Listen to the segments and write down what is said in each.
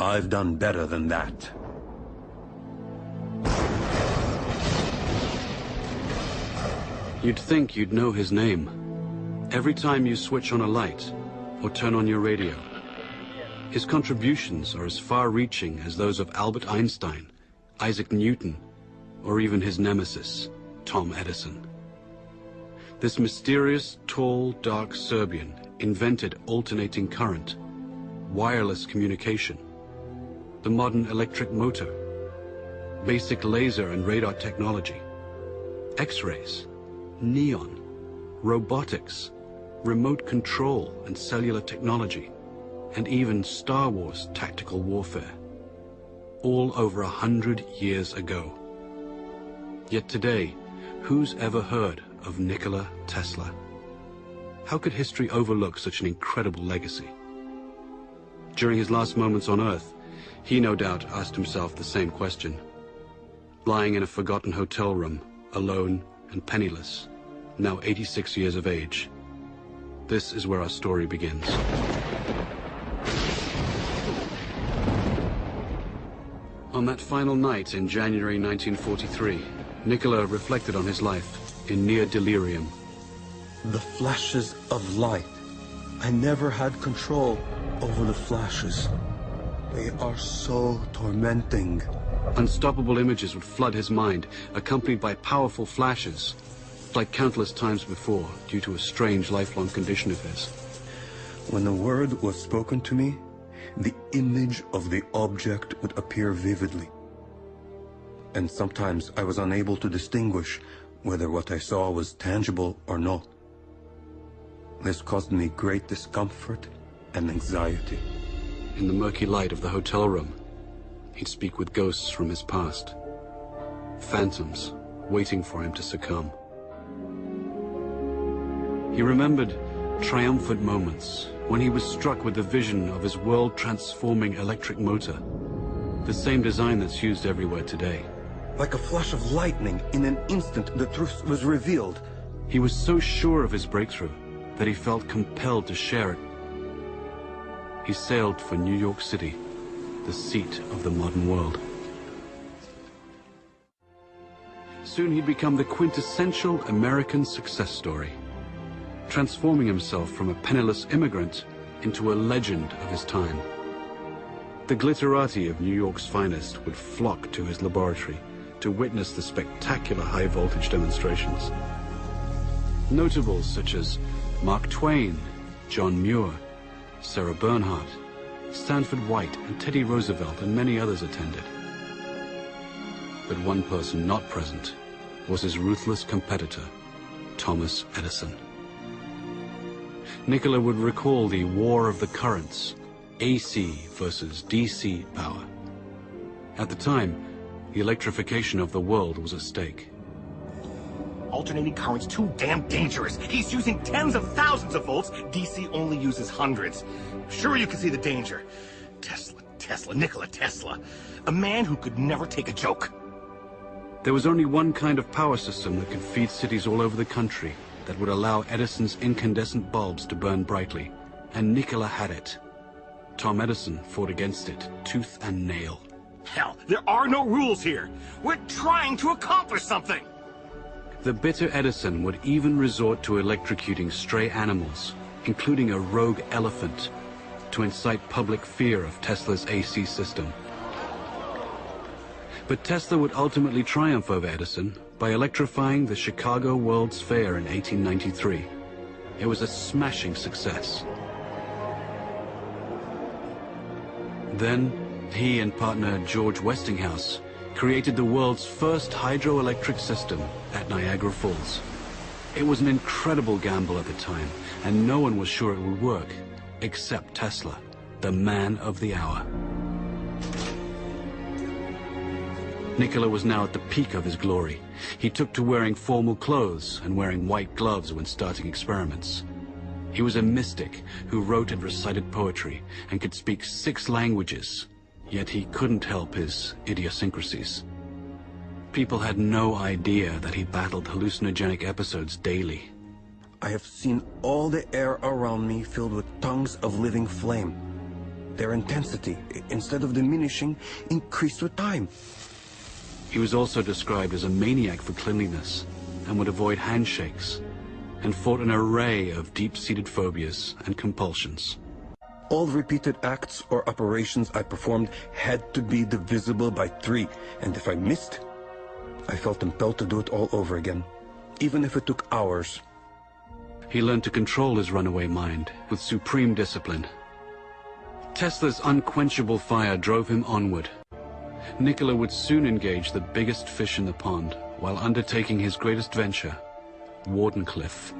I've done better than that. You'd think you'd know his name. Every time you switch on a light or turn on your radio, his contributions are as far-reaching as those of Albert Einstein, Isaac Newton, or even his nemesis, Tom Edison. This mysterious, tall, dark Serbian invented alternating current, wireless communication, the modern electric motor, basic laser and radar technology, X-rays, neon, robotics, remote control and cellular technology, and even Star Wars tactical warfare, all over 100 years ago. Yet today, who's ever heard of Nikola Tesla? How could history overlook such an incredible legacy? During his last moments on Earth, he no doubt asked himself the same question. Lying in a forgotten hotel room, alone and penniless, now 86 years of age. This is where our story begins. On that final night in January 1943, Nikola reflected on his life in near delirium. The flashes of light. I never had control over the flashes. They are so tormenting. Unstoppable images would flood his mind, accompanied by powerful flashes, like countless times before, due to a strange lifelong condition of his. When the word was spoken to me, the image of the object would appear vividly. And sometimes I was unable to distinguish whether what I saw was tangible or not. This caused me great discomfort and anxiety. In the murky light of the hotel room, he'd speak with ghosts from his past. Phantoms waiting for him to succumb. He remembered triumphant moments when he was struck with the vision of his world-transforming electric motor, the same design that's used everywhere today. Like a flash of lightning, in an instant the truth was revealed. He was so sure of his breakthrough that he felt compelled to share it. He sailed for New York City, the seat of the modern world. Soon he'd become the quintessential American success story, transforming himself from a penniless immigrant into a legend of his time. The glitterati of New York's finest would flock to his laboratory to witness the spectacular high-voltage demonstrations. Notables such as Mark Twain, John Muir, Sarah Bernhardt, Stanford White, and Teddy Roosevelt, and many others attended. But one person not present was his ruthless competitor, Thomas Edison. Nikola would recall the war of the currents, AC versus DC power. At the time, the electrification of the world was at stake. Alternating current's too damn dangerous. He's using tens of thousands of volts. DC only uses hundreds. Sure, you can see the danger. Nikola Tesla. A man who could never take a joke. There was only one kind of power system that could feed cities all over the country that would allow Edison's incandescent bulbs to burn brightly, and Nikola had it. Tom Edison fought against it, tooth and nail. Hell, there are no rules here. We're trying to accomplish something. The bitter Edison would even resort to electrocuting stray animals, including a rogue elephant, to incite public fear of Tesla's AC system. But Tesla would ultimately triumph over Edison by electrifying the Chicago World's Fair in 1893. It was a smashing success. Then, he and partner George Westinghouse created the world's first hydroelectric system at Niagara Falls. It was an incredible gamble at the time, and no one was sure it would work, except Tesla, the man of the hour. Nikola was now at the peak of his glory. He took to wearing formal clothes and wearing white gloves when starting experiments. He was a mystic who wrote and recited poetry and could speak 6 languages, yet he couldn't help his idiosyncrasies. People had no idea that he battled hallucinogenic episodes daily. I have seen all the air around me filled with tongues of living flame. Their intensity, instead of diminishing, increased with time. He was also described as a maniac for cleanliness and would avoid handshakes and fought an array of deep-seated phobias and compulsions. All repeated acts or operations I performed had to be divisible by 3, and if I missed, I felt impelled to do it all over again, even if it took hours. He learned to control his runaway mind with supreme discipline. Tesla's unquenchable fire drove him onward. Nikola would soon engage the biggest fish in the pond while undertaking his greatest venture, Wardenclyffe.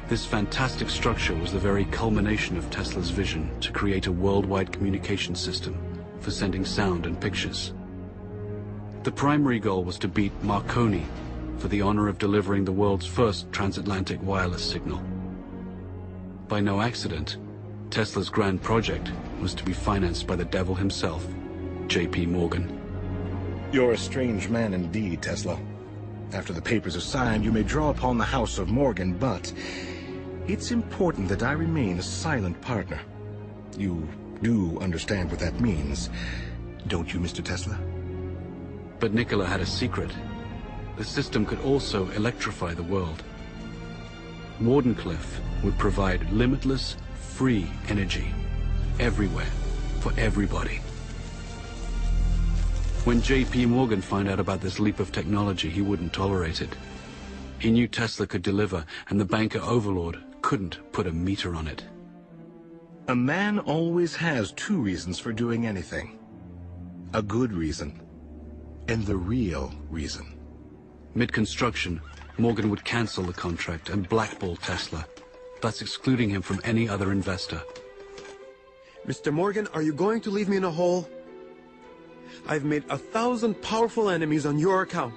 This fantastic structure was the very culmination of Tesla's vision to create a worldwide communication system for sending sound and pictures. The primary goal was to beat Marconi for the honor of delivering the world's first transatlantic wireless signal. By no accident, Tesla's grand project was to be financed by the devil himself, J.P. Morgan. You're a strange man indeed, Tesla. After the papers are signed, you may draw upon the house of Morgan, but it's important that I remain a silent partner. You do understand what that means, don't you, Mr. Tesla? But Nikola had a secret. The system could also electrify the world. Wardenclyffe would provide limitless, free energy, everywhere, for everybody. When J.P. Morgan found out about this leap of technology, he wouldn't tolerate it. He knew Tesla could deliver, and the banker overlord couldn't put a meter on it. A man always has 2 reasons for doing anything. A good reason, and the real reason. Mid-construction, Morgan would cancel the contract and blackball Tesla, thus excluding him from any other investor. Mr. Morgan, are you going to leave me in a hole? I've made 1,000 powerful enemies on your account.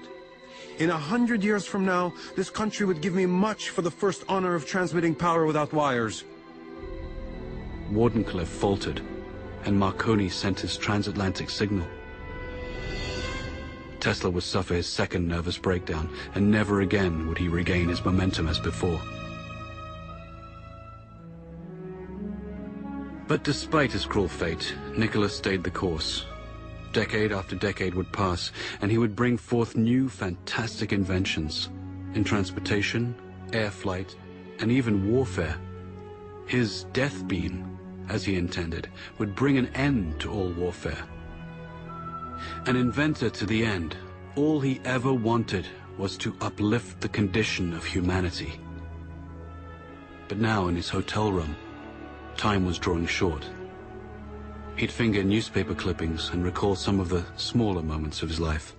In 100 years from now, this country would give me much for the first honor of transmitting power without wires. Wardenclyffe faltered, and Marconi sent his transatlantic signal. Tesla would suffer his second nervous breakdown, and never again would he regain his momentum as before. But despite his cruel fate, Nikola stayed the course. Decade after decade would pass, and he would bring forth new fantastic inventions in transportation, air flight, and even warfare. His death beam, as he intended, would bring an end to all warfare. An inventor to the end, all he ever wanted was to uplift the condition of humanity. But now in his hotel room, time was drawing short. He'd finger newspaper clippings and recall some of the smaller moments of his life.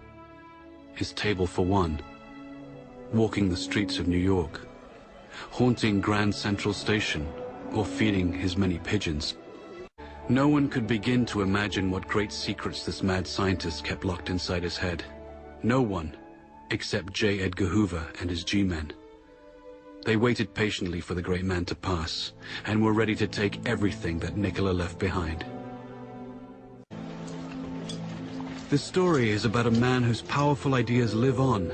His table for one, walking the streets of New York, haunting Grand Central Station, or feeding his many pigeons. No one could begin to imagine what great secrets this mad scientist kept locked inside his head. No one, except J. Edgar Hoover and his G-men. They waited patiently for the great man to pass, and were ready to take everything that Nikola left behind. This story is about a man whose powerful ideas live on,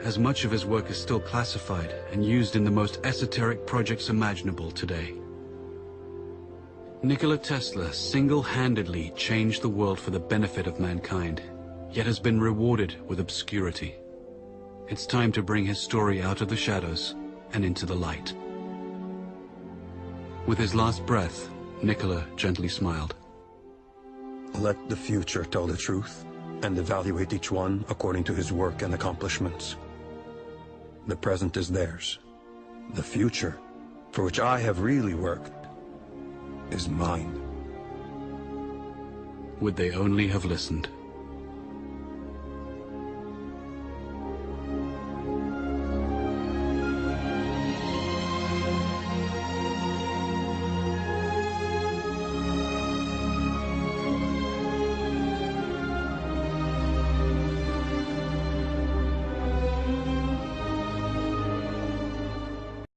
as much of his work is still classified and used in the most esoteric projects imaginable today. Nikola Tesla single-handedly changed the world for the benefit of mankind, yet has been rewarded with obscurity. It's time to bring his story out of the shadows and into the light. With his last breath, Nikola gently smiled. Let the future tell the truth, and evaluate each one according to his work and accomplishments. The present is theirs. The future, for which I have really worked, is mine. Would they only have listened?